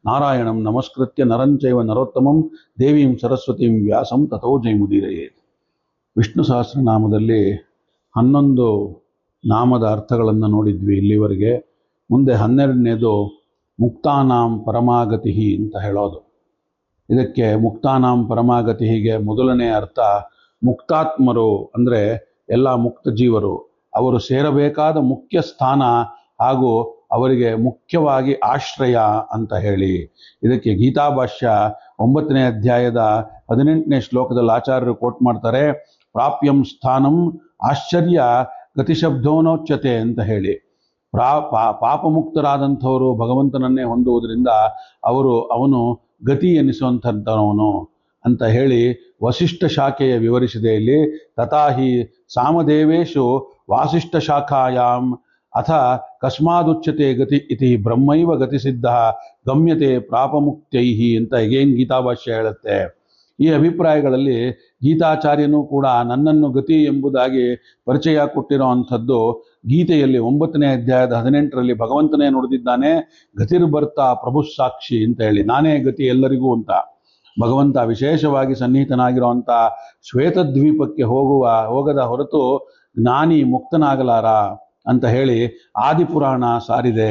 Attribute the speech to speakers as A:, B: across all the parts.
A: ನಾರಾಯಣಂ ನಮಸ್ಕೃತ್ಯ ನರಂಚೈವ ನರೋತ್ತಮಂ ದೇವೀಂ ಸರಸ್ವತೀಂ ವ್ಯಾಸಂ ತಥೋ ಜಯಮುದೀರಯೇತ್. ವಿಷ್ಣು ಸಹಸ್ರನಾಮದಲ್ಲಿ 11 ನಾಮದ ಅರ್ಥಗಳನ್ನು ನೋಡಿದ್ವಿ ಇಲ್ಲಿವರೆಗೆ. ಮುಂದೆ 12ನೇದು ಮುಕ್ತಾನಾಂ ಪರಮಾಗತಿ ಅಂತ ಹೇಳೋದು. ಇದಕ್ಕೆ ಮುಕ್ತಾನಾಂ ಪರಮಾಗತಿಗೆ ಮೊದಲನೇ ಅರ್ಥ ಮುಕ್ತಾತ್ಮರು ಅಂದರೆ ಎಲ್ಲ ಮುಕ್ತ ಜೀವರು, ಅವರು ಸೇರಬೇಕಾದ ಮುಖ್ಯ ಸ್ಥಾನ ಹಾಗೂ ಅವರಿಗೆ ಮುಖ್ಯವಾಗಿ ಆಶ್ರಯ ಅಂತ ಹೇಳಿ. ಇದಕ್ಕೆ ಗೀತಾಭಾಷ್ಯ 9ನೇ ಅಧ್ಯಾಯದ 18ನೇ ಶ್ಲೋಕದಲ್ಲಿ ಆಚಾರ್ಯರು ಕೋಟ್ ಮಾಡ್ತಾರೆ, ಪ್ರಾಪ್ಯಂ ಸ್ಥಾನಂ ಆಶ್ಚರ್ಯ ಗತಿಶಬ್ದೋನೋಚ್ಯತೆ ಅಂತ ಹೇಳಿ. ಪಾಪಮುಕ್ತರಾದಂಥವರು ಭಗವಂತನನ್ನೇ ಹೊಂದುವುದರಿಂದ ಅವನು ಗತಿ ಎನಿಸುವಂಥವನು ಅಂತ ಹೇಳಿ ವಸಿಷ್ಠ ಶಾಖೆಯ ವಿವರಿಸಿದೆ ಇಲ್ಲಿ. ತಥಾಹಿ ಸಾಮದೇವೇಶು ವಾಸಿಷ್ಠ ಶಾಖಾಯಾಂ ಅಥ ಕಸ್ಮಾದುಚ್ಯತೆ ಗತಿ ಇತಿ ಬ್ರಹ್ಮೈವ ಗತಿಸಿದ್ಧ ಗಮ್ಯತೆ ಪ್ರಾಪಮುಕ್ತೈಹಿ ಅಂತ ಹೇಗೇನು ಗೀತಾಭಾಷ್ಯ ಹೇಳುತ್ತೆ. ಈ ಅಭಿಪ್ರಾಯಗಳಲ್ಲಿ ಗೀತಾಚಾರ್ಯನೂ ಕೂಡ ನನ್ನನ್ನು ಗತಿ ಎಂಬುದಾಗಿ ಪರಿಚಯ ಕೊಟ್ಟಿರೋ ಅಂಥದ್ದು ಗೀತೆಯಲ್ಲಿ 9ನೇ ಅಧ್ಯಾಯದ 18ರಲ್ಲಿ ಭಗವಂತನೇ ನುಡಿದಿದ್ದಾನೆ, ಗತಿರ್ಭರ್ತಾ ಪ್ರಭು ಸಾಕ್ಷಿ ಅಂತ ಹೇಳಿ. ನಾನೇ ಗತಿ ಎಲ್ಲರಿಗೂ ಅಂತ ಭಗವಂತ ವಿಶೇಷವಾಗಿ ಸನ್ನಿಹಿತನಾಗಿರುವಂಥ ಶ್ವೇತದ್ವೀಪಕ್ಕೆ ಹೋಗದ ಹೊರತು ಜ್ಞಾನಿ ಮುಕ್ತನಾಗಲಾರ ಅಂತ ಹೇಳಿ ಆದಿಪುರಾಣ ಸಾರಿದೆ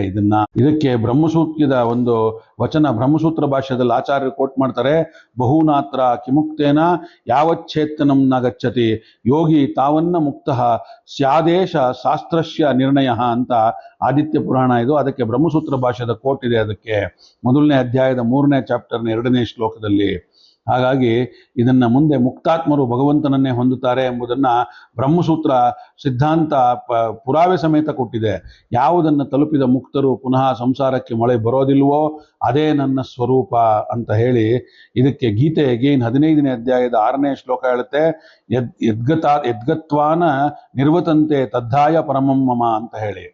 A: ಇದಕ್ಕೆ ಬ್ರಹ್ಮಸೂತ್ರದ ಒಂದು ವಚನ ಬ್ರಹ್ಮಸೂತ್ರ ಭಾಷ್ಯದಲ್ಲಿ ಆಚಾರ್ಯರು ಕೋಟ್ ಮಾಡ್ತಾರೆ, ಬಹುನಾತ್ರ ಕಿಮುಕ್ತೇನ ಯಾವಚ್ಛೇತ್ತನಂ ನ ಗಚ್ಚತಿ ಯೋಗಿ ತಾವನ್ನ ಮುಕ್ತಃ ಸ್ಯಾದೇಶ ಶಾಸ್ತ್ರಸ್ಯ ನಿರ್ಣಯ ಅಂತ ಆದಿತ್ಯ ಪುರಾಣ ಇದು. ಅದಕ್ಕೆ ಬ್ರಹ್ಮಸೂತ್ರ ಭಾಷ್ಯದ ಕೋಟ್ ಇದೆ ಅದಕ್ಕೆ 1ನೇ ಅಧ್ಯಾಯದ 3ನೇ ಚಾಪ್ಟರ್ನ 2ನೇ ಶ್ಲೋಕದಲ್ಲಿ. ಹಾಗಾಗಿ ಇದನ್ನ ಮುಂದೆ ಮುಕ್ತಾತ್ಮರು ಭಗವಂತನನ್ನೇ ಹೊಂದುತ್ತಾರೆ ಎಂಬುದನ್ನ ಬ್ರಹ್ಮಸೂತ್ರ ಸಿದ್ಧಾಂತ ಪುರಾವೆ ಸಮೇತ ಕೊಟ್ಟಿದೆ. ಯಾವುದನ್ನು ತಲುಪಿದ ಮುಕ್ತರು ಪುನಃ ಸಂಸಾರಕ್ಕೆ ಮಳೆ ಬರೋದಿಲ್ವೋ ಅದೇ ನನ್ನ ಸ್ವರೂಪ ಅಂತ ಹೇಳಿ. ಇದಕ್ಕೆ ಗೀತೆ ಅಗೇನ್ 15ನೇ ಅಧ್ಯಾಯದ 6ನೇ ಶ್ಲೋಕ ಹೇಳುತ್ತೆ, ಯದ್ಗತ್ವಾನ ನಿರ್ವತಂತೆ ತದ್ಧಾಯ ಪರಮಂ ಮಮ ಅಂತ ಹೇಳಿ.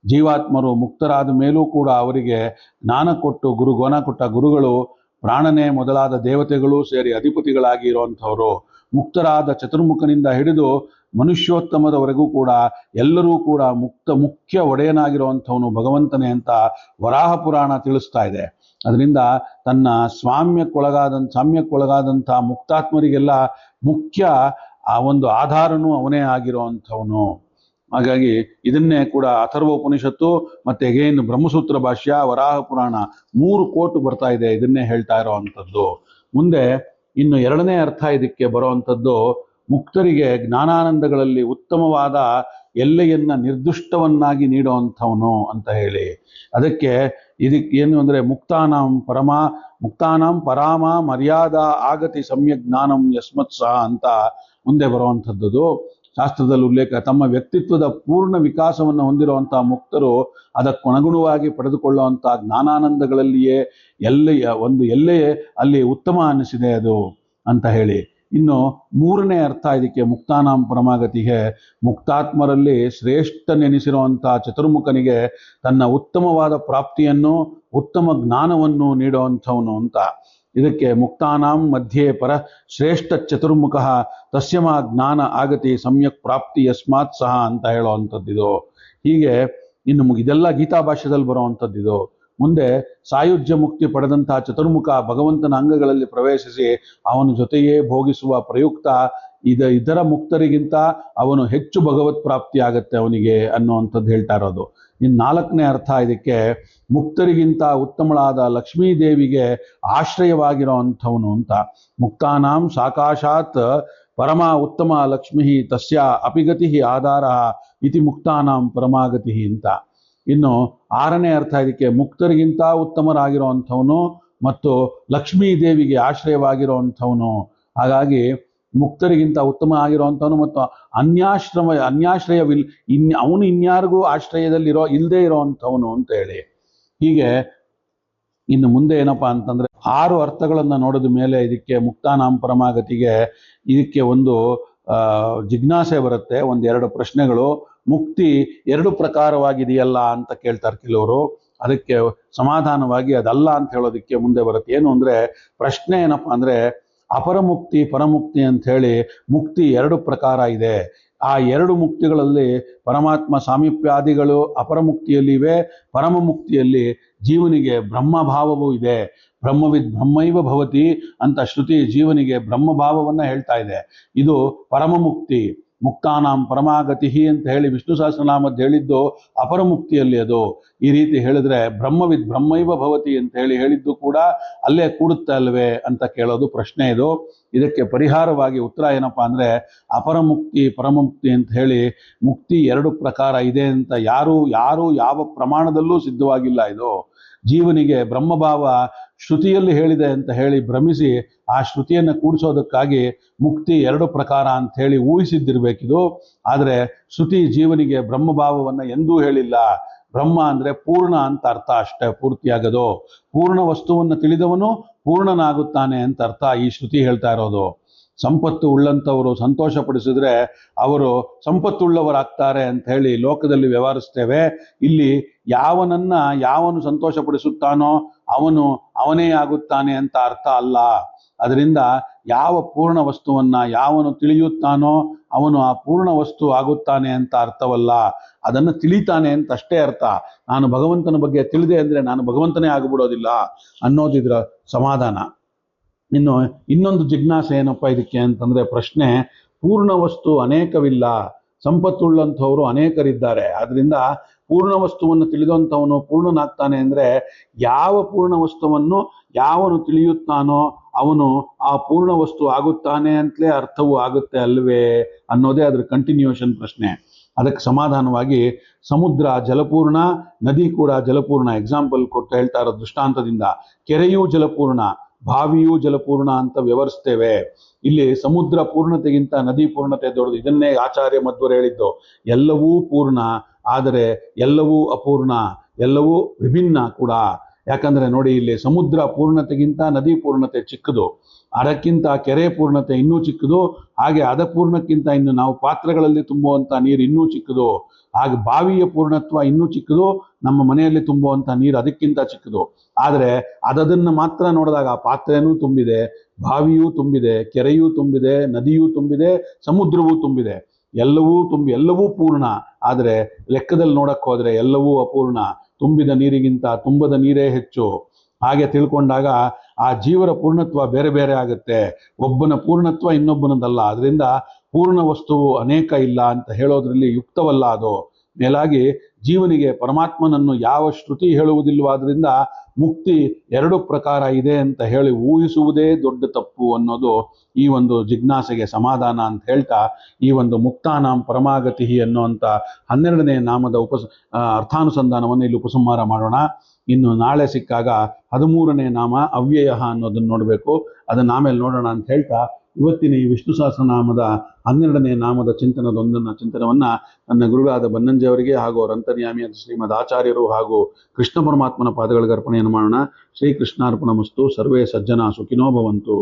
A: ಜೀವಾತ್ಮರು ಮುಕ್ತರಾದ ಮೇಲೂ ಕೂಡ ಅವರಿಗೆ ಜ್ಞಾನ ಕೊಟ್ಟು ಜ್ಞಾನ ಕೊಟ್ಟ ಗುರುಗಳು ಪ್ರಾಣನೇ ಮೊದಲಾದ ದೇವತೆಗಳು ಸೇರಿ ಅಧಿಪತಿಗಳಾಗಿ ಇರುವಂಥವರು. ಮುಕ್ತರಾದ ಚತುರ್ಮುಖನಿಂದ ಹಿಡಿದು ಮನುಷ್ಯೋತ್ತಮದವರೆಗೂ ಕೂಡ ಎಲ್ಲರೂ ಕೂಡ ಮುಖ್ಯ ಒಡೆಯನಾಗಿರುವಂಥವನು ಭಗವಂತನೇ ಅಂತ ವರಾಹ ಪುರಾಣ ತಿಳಿಸ್ತಾ ಇದೆ. ಅದರಿಂದ ತನ್ನ ಸಾಮ್ಯಕ್ಕೊಳಗಾದಂಥ ಮುಕ್ತಾತ್ಮರಿಗೆಲ್ಲ ಮುಖ್ಯ ಆ ಒಂದು ಆಧಾರನೂ ಅವನೇ ಆಗಿರುವಂಥವನು. ಹಾಗಾಗಿ ಇದನ್ನೇ ಕೂಡ ಅಥರ್ವ ಉಪನಿಷತ್ತು ಮತ್ತೆ ಅಗೇನ್ ಬ್ರಹ್ಮಸೂತ್ರ ಭಾಷ್ಯ ವರಾಹ ಪುರಾಣ 3 ಕೋಟ್ ಬರ್ತಾ ಇದೆ ಇದನ್ನೇ ಹೇಳ್ತಾ ಇರೋವಂಥದ್ದು. ಮುಂದೆ ಇನ್ನು 2ನೇ ಅರ್ಥ ಇದಕ್ಕೆ ಬರುವಂಥದ್ದು ಮುಕ್ತರಿಗೆ ಜ್ಞಾನಾನಂದಗಳಲ್ಲಿ ಉತ್ತಮವಾದ ಎಲ್ಲೆಯನ್ನ ನಿರ್ದಿಷ್ಟವನ್ನಾಗಿ ನೀಡುವಂಥವನು ಅಂತ ಹೇಳಿ. ಅದಕ್ಕೆ ಏನು ಅಂದರೆ ಮುಕ್ತಾನಾಂ ಪರಾಮ ಮರ್ಯಾದಾ ಆಗತಿ ಸಮ್ಯಕ್ ಜ್ಞಾನಂ ಯಸ್ಮತ್ ಸಹ ಅಂತ ಮುಂದೆ ಬರುವಂಥದ್ದು ಶಾಸ್ತ್ರದಲ್ಲಿ ಉಲ್ಲೇಖ. ತಮ್ಮ ವ್ಯಕ್ತಿತ್ವದ ಪೂರ್ಣ ವಿಕಾಸವನ್ನು ಹೊಂದಿರುವಂತಹ ಮುಕ್ತರು ಅದಕ್ಕನುಗುಣವಾಗಿ ಪಡೆದುಕೊಳ್ಳುವಂಥ ಜ್ಞಾನಾನಂದಗಳಲ್ಲಿಯೇ ಎಲ್ಲೆಯೇ ಅಲ್ಲಿ ಉತ್ತಮ ಅನ್ನಿಸಿದೆ ಅದು ಅಂತ ಹೇಳಿ. ಇನ್ನು 3ನೇ ಅರ್ಥ ಇದಕ್ಕೆ ಮುಕ್ತಾನಾಂ ಪರಮಾಗತಿಗೆ ಮುಕ್ತಾತ್ಮರಲ್ಲಿ ಶ್ರೇಷ್ಠನೆನಿಸಿರುವಂಥ ಚತುರ್ಮುಖನಿಗೆ ತನ್ನ ಉತ್ತಮವಾದ ಪ್ರಾಪ್ತಿಯನ್ನು ಉತ್ತಮ ಜ್ಞಾನವನ್ನು ನೀಡುವಂಥವನು ಅಂತ. ಇದಕ್ಕೆ ಮುಕ್ತಾನಾಂ ಮಧ್ಯೆ ಶ್ರೇಷ್ಠ ಚತುರ್ಮುಖ ತಸ್ಯಮ ಜ್ಞಾನ ಆಗತಿ ಸಮ್ಯಕ್ ಪ್ರಾಪ್ತಿ ಯಸ್ಮಾತ್ ಸಹ ಅಂತ ಹೇಳುವಂಥದ್ದಿದು. ಹೀಗೆ ಇನ್ನು ಇದೆಲ್ಲ ಗೀತಾಭಾಷ್ಯದಲ್ಲಿ ಬರುವಂಥದ್ದಿದು. ಮುಂದೆ ಸಾಯುಜ್ಯ ಮುಕ್ತಿ ಪಡೆದಂತಹ ಚತುರ್ಮುಖ ಭಗವಂತನ ಅಂಗಗಳಲ್ಲಿ ಪ್ರವೇಶಿಸಿ ಅವನ ಜೊತೆಯೇ ಭೋಗಿಸುವ ಪ್ರಯುಕ್ತ ಇದರ ಮುಕ್ತರಿಗಿಂತ ಅವನು ಹೆಚ್ಚು ಭಗವತ್ ಪ್ರಾಪ್ತಿ ಆಗತ್ತೆ ಅವನಿಗೆ ಅನ್ನುವಂಥದ್ದು ಹೇಳ್ತಾ ಇರೋದು. ಇನ್ನು 4ನೇ ಅರ್ಥ ಇದಕ್ಕೆ ಮುಕ್ತರಿಗಿಂತ ಉತ್ತಮಳಾದ ಲಕ್ಷ್ಮೀ ದೇವಿಗೆ ಆಶ್ರಯವಾಗಿರೋ ಅಂಥವನು ಅಂತ. ಮುಕ್ತಾನಾಂ ಸಾಕಾಶಾತ್ ಪರಮ ಉತ್ತಮ ಲಕ್ಷ್ಮೀ ತಸ್ಯ ಅಪಿಗತಿ ಆಧಾರ ಇತಿ ಮುಕ್ತಾನಾಂ ಪರಮಾಗತಿ ಅಂತ. ಇನ್ನು 6ನೇ ಅರ್ಥ ಇದಕ್ಕೆ ಮುಕ್ತರಿಗಿಂತ ಉತ್ತಮರಾಗಿರೋ ಅಂಥವನು ಮತ್ತು ಲಕ್ಷ್ಮೀ ದೇವಿಗೆ ಆಶ್ರಯವಾಗಿರೋ ಹಾಗಾಗಿ ಮುಕ್ತರಿಗಿಂತ ಉತ್ತಮ ಆಗಿರುವಂಥವನು ಮತ್ತು ಅವನು ಇನ್ಯಾರಿಗೂ ಆಶ್ರಯದಲ್ಲಿ ಇಲ್ಲದೆ ಇರೋವಂಥವನು ಅಂತ ಹೇಳಿ. ಹೀಗೆ ಇನ್ನು ಮುಂದೆ ಏನಪ್ಪಾ ಅಂತಂದ್ರೆ 6 ಅರ್ಥಗಳನ್ನು ನೋಡಿದ ಮೇಲೆ ಇದಕ್ಕೆ ಮುಕ್ತಾನಾಂ ಪರಮಾಗತಿಗೆ ಇದಕ್ಕೆ ಒಂದು ಜಿಜ್ಞಾಸೆ ಬರುತ್ತೆ. 1-2 ಪ್ರಶ್ನೆಗಳು. ಮುಕ್ತಿ 2 ಪ್ರಕಾರವಾಗಿದೆಯಲ್ಲ ಅಂತ ಕೇಳ್ತಾರೆ ಕೆಲವರು. ಅದಕ್ಕೆ ಸಮಾಧಾನವಾಗಿ ಅದಲ್ಲ ಅಂತ ಹೇಳೋದಕ್ಕೆ ಮುಂದೆ ಬರುತ್ತೆ. ಏನು ಅಂದ್ರೆ ಪ್ರಶ್ನೆ ಏನಪ್ಪಾ ಅಂದ್ರೆ ಅಪರಮುಕ್ತಿ ಪರಮುಕ್ತಿ ಅಂತ ಹೇಳಿ ಮುಕ್ತಿ 2 ಪ್ರಕಾರ ಇದೆ. ಆ ಎರಡು ಮುಕ್ತಿಗಳಲ್ಲಿ ಪರಮಾತ್ಮ ಸಾಮೀಪ್ಯಾದಿಗಳು ಅಪರ ಮುಕ್ತಿಯಲ್ಲಿವೆ, ಪರಮ ಮುಕ್ತಿಯಲ್ಲಿ ಜೀವನಿಗೆ ಬ್ರಹ್ಮಭಾವವೂ ಇದೆ. ಬ್ರಹ್ಮವಿದ್ ಬ್ರಹ್ಮೈವ ಭವತಿ ಅಂತ ಶ್ರುತಿ ಜೀವನಿಗೆ ಬ್ರಹ್ಮಭಾವವನ್ನ ಹೇಳ್ತಾ ಇದೆ. ಇದು ಪರಮ ಮುಕ್ತಿ. ಮುಕ್ತಾನಾಂ ಪರಮಾಗತಿ ಅಂತ ಹೇಳಿ ವಿಷ್ಣು ಸಹಸ್ರನಾಮದ್ದು ಹೇಳಿದ್ದು ಅಪರ ಮುಕ್ತಿಯಲ್ಲಿ. ಅದು ಈ ರೀತಿ ಹೇಳಿದ್ರೆ ಬ್ರಹ್ಮವಿದ್ ಬ್ರಹ್ಮೈವ ಭವತಿ ಅಂತ ಹೇಳಿದ್ದು ಕೂಡ ಅಲ್ಲೇ ಕೂಡುತ್ತೆ ಅಲ್ವೇ ಅಂತ ಕೇಳೋದು ಪ್ರಶ್ನೆ. ಇದು ಇದಕ್ಕೆ ಪರಿಹಾರವಾಗಿ ಉತ್ತರ ಏನಪ್ಪಾ ಅಂದ್ರೆ, ಅಪರ ಮುಕ್ತಿ ಪರಮುಕ್ತಿ ಅಂತ ಹೇಳಿ ಮುಕ್ತಿ ಎರಡು ಪ್ರಕಾರ ಇದೆ ಅಂತ ಯಾರು ಯಾವ ಪ್ರಮಾಣದಲ್ಲೂ ಸಿದ್ಧವಾಗಿಲ್ಲ. ಇದು ಜೀವನಿಗೆ ಬ್ರಹ್ಮಭಾವ ಶ್ರುತಿಯಲ್ಲಿ ಹೇಳಿದೆ ಅಂತ ಹೇಳಿ ಭ್ರಮಿಸಿ ಆ ಶ್ರುತಿಯನ್ನು ಕೂಡಿಸೋದಕ್ಕಾಗಿ ಮುಕ್ತಿ ಎರಡು ಪ್ರಕಾರ ಅಂತ ಹೇಳಿ ಊಹಿಸಿದ್ದಿರ್ಬೇಕಿದು. ಆದರೆ ಶ್ರುತಿ ಜೀವನಿಗೆ ಬ್ರಹ್ಮಭಾವವನ್ನ ಎಂದೂ ಹೇಳಿಲ್ಲ. ಬ್ರಹ್ಮ ಅಂದ್ರೆ ಪೂರ್ಣ ಅಂತ ಅರ್ಥ ಅಷ್ಟೇ, ಪೂರ್ತಿಯಾಗದು. ಪೂರ್ಣ ವಸ್ತುವನ್ನು ತಿಳಿದವನು ಪೂರ್ಣನಾಗುತ್ತಾನೆ ಅಂತ ಅರ್ಥ ಈ ಶ್ರುತಿ ಹೇಳ್ತಾ ಇರೋದು. ಸಂಪತ್ತು ಉಳ್ಳಂಥವರು ಸಂತೋಷ ಪಡಿಸಿದ್ರೆ ಅವರು ಸಂಪತ್ತುಳ್ಳವರಾಗ್ತಾರೆ ಅಂತ ಹೇಳಿ ಲೋಕದಲ್ಲಿ ವ್ಯವಹರಿಸ್ತೇವೆ. ಇಲ್ಲಿ ಯಾವನು ಸಂತೋಷ ಪಡಿಸುತ್ತಾನೋ ಅವನೇ ಆಗುತ್ತಾನೆ ಅಂತ ಅರ್ಥ ಅಲ್ಲ. ಅದರಿಂದ ಯಾವ ಪೂರ್ಣ ವಸ್ತುವನ್ನ ಯಾವನು ತಿಳಿಯುತ್ತಾನೋ ಅವನು ಆ ಪೂರ್ಣ ವಸ್ತು ಆಗುತ್ತಾನೆ ಅಂತ ಅರ್ಥವಲ್ಲ. ಅದನ್ನು ತಿಳಿತಾನೆ ಅಂತ ಅಷ್ಟೇ ಅರ್ಥ. ನಾನು ಭಗವಂತನ ಬಗ್ಗೆ ತಿಳಿದೆ ಅಂದ್ರೆ ನಾನು ಭಗವಂತನೇ ಆಗಿಬಿಡೋದಿಲ್ಲ ಅನ್ನೋದಿದ್ರ ಸಮಾಧಾನ. ಇನ್ನೊಂದು ಜಿಜ್ಞಾಸೆ ಏನಪ್ಪ ಇದಕ್ಕೆ ಅಂತಂದ್ರೆ, ಪ್ರಶ್ನೆ, ಪೂರ್ಣ ವಸ್ತು ಅನೇಕವಿಲ್ಲ, ಸಂಪತ್ತುಳ್ಳಂಥವ್ರು ಅನೇಕರಿದ್ದಾರೆ. ಆದ್ರಿಂದ ಪೂರ್ಣ ವಸ್ತುವನ್ನು ತಿಳಿದಂಥವನು ಪೂರ್ಣನಾಗ್ತಾನೆ ಅಂದ್ರೆ ಯಾವ ಪೂರ್ಣ ವಸ್ತುವನ್ನು ಯಾವನು ತಿಳಿಯುತ್ತಾನೋ ಅವನು ಆ ಪೂರ್ಣ ವಸ್ತು ಆಗುತ್ತಾನೆ ಅಂತಲೇ ಅರ್ಥವೂ ಆಗುತ್ತೆ ಅಲ್ವೇ ಅನ್ನೋದೇ ಅದ್ರ ಕಂಟಿನ್ಯೂಷನ್ ಪ್ರಶ್ನೆ. ಅದಕ್ಕೆ ಸಮಾಧಾನವಾಗಿ ಸಮುದ್ರ ಜಲಪೂರ್ಣ, ನದಿ ಕೂಡ ಜಲಪೂರ್ಣ. ಎಕ್ಸಾಂಪಲ್ ಕೊಟ್ಟು ಹೇಳ್ತಾ ಇರೋ ದೃಷ್ಟಾಂತದಿಂದ ಕೆರೆಯೂ ಜಲಪೂರ್ಣ, ಬಾವಿಯೂ ಜಲಪೂರ್ಣ ಅಂತ ವ್ಯವಹರಿಸ್ತೇವೆ. ಇಲ್ಲಿ ಸಮುದ್ರ ಪೂರ್ಣತೆಗಿಂತ ನದಿ ಪೂರ್ಣತೆ ದೊಡ್ಡದು. ಇದನ್ನೇ ಆಚಾರ್ಯ ಮಧ್ವರು ಹೇಳಿದ್ದು. ಎಲ್ಲವೂ ಪೂರ್ಣ, ಆದರೆ ಎಲ್ಲವೂ ಅಪೂರ್ಣ, ಎಲ್ಲವೂ ವಿಭಿನ್ನ ಕೂಡ. ಯಾಕಂದ್ರೆ ನೋಡಿ, ಇಲ್ಲಿ ಸಮುದ್ರ ಪೂರ್ಣತೆಗಿಂತ ನದಿ ಪೂರ್ಣತೆ ಚಿಕ್ಕದು, ಅದಕ್ಕಿಂತ ಕೆರೆ ಪೂರ್ಣತೆ ಇನ್ನೂ ಚಿಕ್ಕದು, ಹಾಗೆ ಅದ ಪೂರ್ಣಕ್ಕಿಂತ ಇನ್ನು ನಾವು ಪಾತ್ರೆಗಳಲ್ಲಿ ತುಂಬುವಂತ ನೀರು ಇನ್ನೂ ಚಿಕ್ಕದು, ಹಾಗೆ ಬಾವಿಯ ಪೂರ್ಣತ್ವ ಇನ್ನೂ ಚಿಕ್ಕದು, ನಮ್ಮ ಮನೆಯಲ್ಲಿ ತುಂಬುವಂತ ನೀರು ಅದಕ್ಕಿಂತ ಚಿಕ್ಕದು. ಆದರೆ ಅದನ್ನು ಮಾತ್ರ ನೋಡಿದಾಗ ಆ ಪಾತ್ರೆನೂ ತುಂಬಿದೆ, ಬಾವಿಯೂ ತುಂಬಿದೆ, ಕೆರೆಯೂ ತುಂಬಿದೆ, ನದಿಯೂ ತುಂಬಿದೆ, ಸಮುದ್ರವೂ ತುಂಬಿದೆ. ಎಲ್ಲವೂ ಪೂರ್ಣ. ಆದರೆ ಲೆಕ್ಕದಲ್ಲಿ ನೋಡಕ್ ಹೋದ್ರೆ ಎಲ್ಲವೂ ಅಪೂರ್ಣ. ತುಂಬಿದ ನೀರಿಗಿಂತ ತುಂಬದ ನೀರೇ ಹೆಚ್ಚು. ಹಾಗೆ ತಿಳ್ಕೊಂಡಾಗ ಆ ಜೀವರ ಪೂರ್ಣತ್ವ ಬೇರೆ ಬೇರೆ ಆಗುತ್ತೆ. ಒಬ್ಬನ ಪೂರ್ಣತ್ವ ಇನ್ನೊಬ್ಬನದಲ್ಲ. ಅದರಿಂದ ಪೂರ್ಣ ವಸ್ತುವು ಅನೇಕ ಇಲ್ಲ ಅಂತ ಹೇಳೋದ್ರಲ್ಲಿ ಯುಕ್ತವಲ್ಲ ಅದು. ಮೇಲಾಗಿ ಜೀವನಿಗೆ ಪರಮಾತ್ಮನನ್ನು ಯಾವ ಶ್ರುತಿ ಹೇಳುವುದಿಲ್ವಾದ್ರಿಂದ ಮುಕ್ತಿ ಎರಡು ಪ್ರಕಾರ ಇದೆ ಅಂತ ಹೇಳಿ ಊಹಿಸುವುದೇ ದೊಡ್ಡ ತಪ್ಪು ಅನ್ನೋದು ಈ ಒಂದು ಜಿಜ್ಞಾಸೆಗೆ ಸಮಾಧಾನ ಅಂತ ಹೇಳ್ತಾ, ಈ ಒಂದು ಮುಕ್ತಾನಾಂ ಪರಮಾಗತಿ ಅನ್ನುವಂಥ 12ನೇ ನಾಮದ ಅರ್ಥಾನುಸಂಧಾನವನ್ನು ಇಲ್ಲಿ ಉಪಸಂಹಾರ ಮಾಡೋಣ. ಇನ್ನು ನಾಳೆ ಸಿಕ್ಕಾಗ 13ನೇ ನಾಮ ಅವ್ಯಯ ಅನ್ನೋದನ್ನು ನೋಡಬೇಕು. ಅದನ್ನ ಆಮೇಲೆ ನೋಡೋಣ ಅಂತ ಹೇಳ್ತಾ, ಇವತ್ತಿನ ಈ ವಿಷ್ಣು ಸಹಸ್ರನಾಮದ 12ನೇ ನಾಮದ ಚಿಂತನವನ್ನ ನನ್ನ ಗುರುಗಳಾದ ಬನ್ನಂಜಿ ಅವರಿಗೆ ಹಾಗೂ ಅವರ ಅಂತರ್ಯಾಮಿಯಾದ ಶ್ರೀಮದ್ ಆಚಾರ್ಯರು ಹಾಗೂ ಕೃಷ್ಣ ಪರಮಾತ್ಮನ ಪಾದಗಳಿಗೆ ಅರ್ಪಣೆಯನ್ನು ಮಾಡೋಣ. ಶ್ರೀ ಕೃಷ್ಣಾರ್ಪಣಮಸ್ತು. ಸರ್ವೇ ಸಜ್ಜನ ಸುಖಿನೋ ಭವಂತು.